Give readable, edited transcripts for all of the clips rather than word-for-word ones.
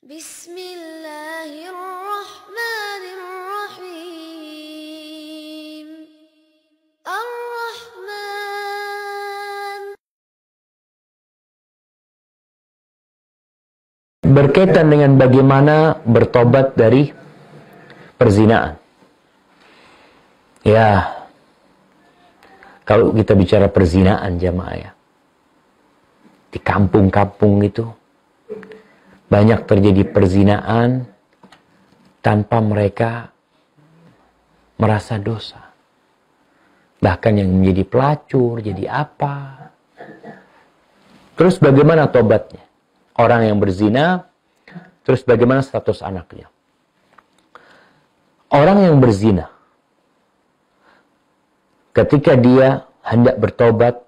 Bismillahirrahmanirrahim. Ar-Rahman. Berkaitan dengan bagaimana bertobat dari perzinaan. Ya, kalau kita bicara perzinaan jamaah ya, di kampung-kampung itu banyak terjadi perzinaan tanpa mereka merasa dosa. Bahkan yang menjadi pelacur, jadi apa. Terus bagaimana tobatnya? Orang yang berzina, terus bagaimana status anaknya? Orang yang berzina, ketika dia hendak bertobat,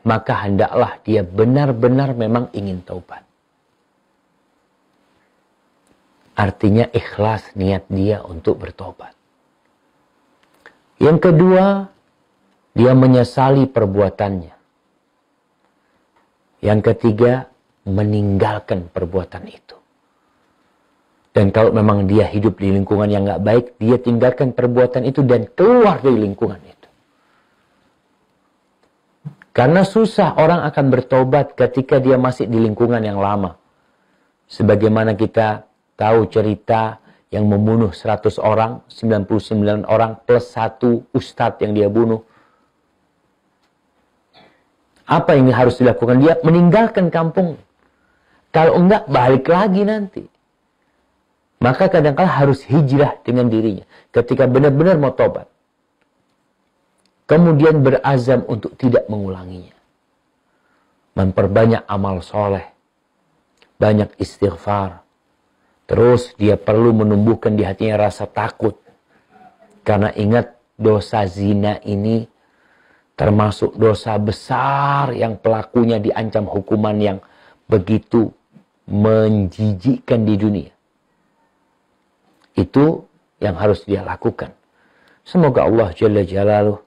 maka hendaklah dia benar-benar memang ingin taubat. Artinya ikhlas niat dia untuk bertobat. Yang kedua, dia menyesali perbuatannya. Yang ketiga, meninggalkan perbuatan itu. Dan kalau memang dia hidup di lingkungan yang nggak baik, dia tinggalkan perbuatan itu dan keluar dari lingkungan itu. Karena susah orang akan bertobat ketika dia masih di lingkungan yang lama. Sebagaimana kita tahu cerita yang membunuh 100 orang, 99 orang plus 1 ustadz yang dia bunuh. Apa yang harus dilakukan? Dia meninggalkan kampung. Kalau enggak, balik lagi nanti. Maka kadang-kala harus hijrah dengan dirinya. Ketika benar-benar mau tobat. Kemudian berazam untuk tidak mengulanginya. Memperbanyak amal soleh. Banyak istighfar. Terus dia perlu menumbuhkan di hatinya rasa takut. Karena ingat dosa zina ini termasuk dosa besar yang pelakunya diancam hukuman yang begitu menjijikkan di dunia. Itu yang harus dia lakukan. Semoga Allah Jalla Jalaluh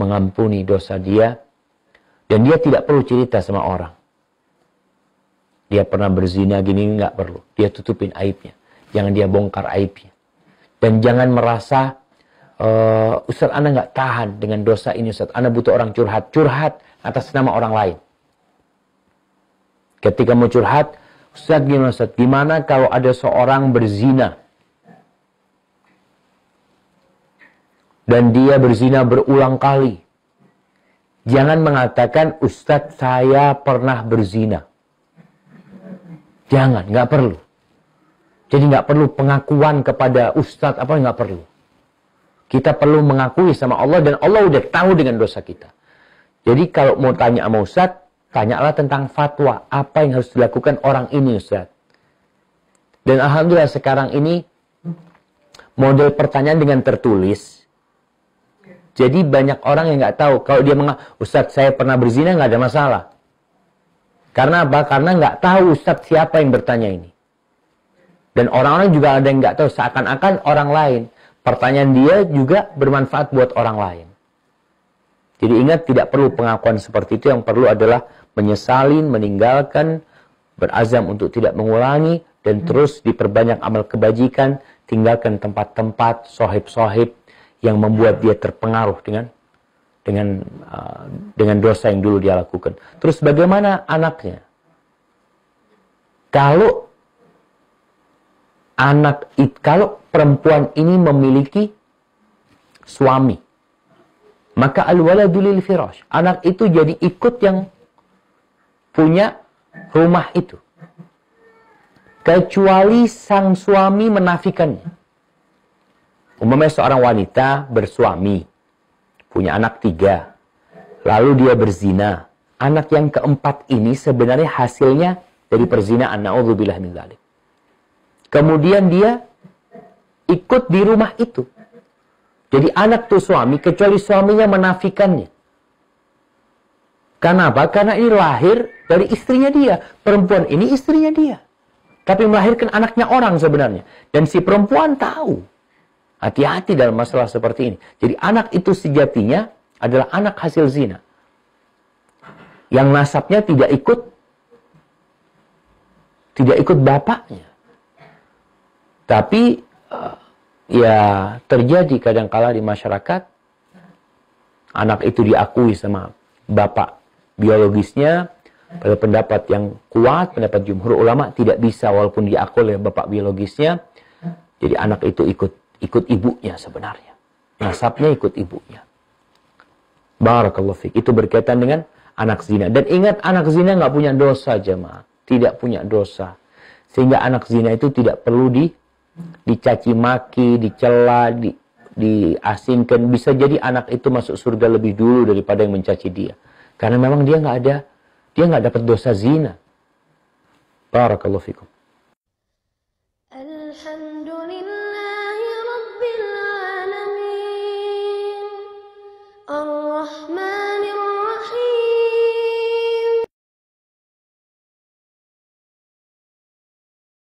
mengampuni dosa dia. Dan dia tidak perlu cerita sama orang. Dia pernah berzina gini, nggak perlu. Dia tutupin aibnya. Jangan dia bongkar aibnya. Dan jangan merasa, Ustaz, Ana nggak tahan dengan dosa ini, Ustaz. Ana butuh orang curhat. Curhat atas nama orang lain. Ketika mau curhat, Ustaz gimana Ustaz? Gimana kalau ada seorang berzina? Dan dia berzina berulang kali. Jangan mengatakan, Ustaz saya pernah berzina. Jangan, nggak perlu. Jadi nggak perlu pengakuan kepada Ustaz, apa nggak perlu. Kita perlu mengakui sama Allah dan Allah udah tahu dengan dosa kita. Jadi kalau mau tanya sama Ustaz, tanyalah tentang fatwa. Apa yang harus dilakukan orang ini Ustaz. Dan alhamdulillah sekarang ini model pertanyaan dengan tertulis. Jadi banyak orang yang nggak tahu. Kalau dia Ustaz saya pernah berzina, nggak ada masalah. Karena apa? Karena nggak tahu Ustaz siapa yang bertanya ini. Dan orang-orang juga ada yang nggak tahu. Seakan-akan orang lain. Pertanyaan dia juga bermanfaat buat orang lain. Jadi ingat, tidak perlu pengakuan seperti itu. Yang perlu adalah menyesalin, meninggalkan, berazam untuk tidak mengulangi, dan terus diperbanyak amal kebajikan, tinggalkan tempat-tempat, sohib-sohib, yang membuat dia terpengaruh dengan dosa yang dulu dia lakukan. Terus bagaimana anaknya? Kalau perempuan ini memiliki suami, maka al-waladu lil firash. Anak itu jadi ikut yang punya rumah itu. Kecuali sang suami menafikannya. Umpamanya seorang wanita bersuami, punya anak 3, lalu dia berzina. Anak yang keempat ini sebenarnya hasilnya dari perzinaan. Na'udzubillah min dzalik. Kemudian dia ikut di rumah itu. Jadi anak tuh suami, kecuali suaminya menafikannya. Kenapa? Karena ini lahir dari istrinya dia. Perempuan ini istrinya dia. Tapi melahirkan anaknya orang sebenarnya. Dan si perempuan tahu. Hati-hati dalam masalah seperti ini. Jadi anak itu sejatinya adalah anak hasil zina. Yang nasabnya tidak ikut bapaknya. Tapi ya terjadi kadang-kala di masyarakat, anak itu diakui sama bapak biologisnya, pada pendapat yang kuat, pendapat jumhur ulama, tidak bisa walaupun diakui oleh bapak biologisnya. Jadi anak itu ikut ibunya sebenarnya. Nasabnya ikut ibunya. Barakallahu fiik. Itu berkaitan dengan anak zina. Dan ingat, anak zina nggak punya dosa, jemaah. Tidak punya dosa. Sehingga anak zina itu tidak perlu dicaci maki, dicela, diasingkan. Bisa jadi anak itu masuk surga lebih dulu daripada yang mencaci dia. Karena memang dia nggak dapat dosa zina. Barakallahu fikum.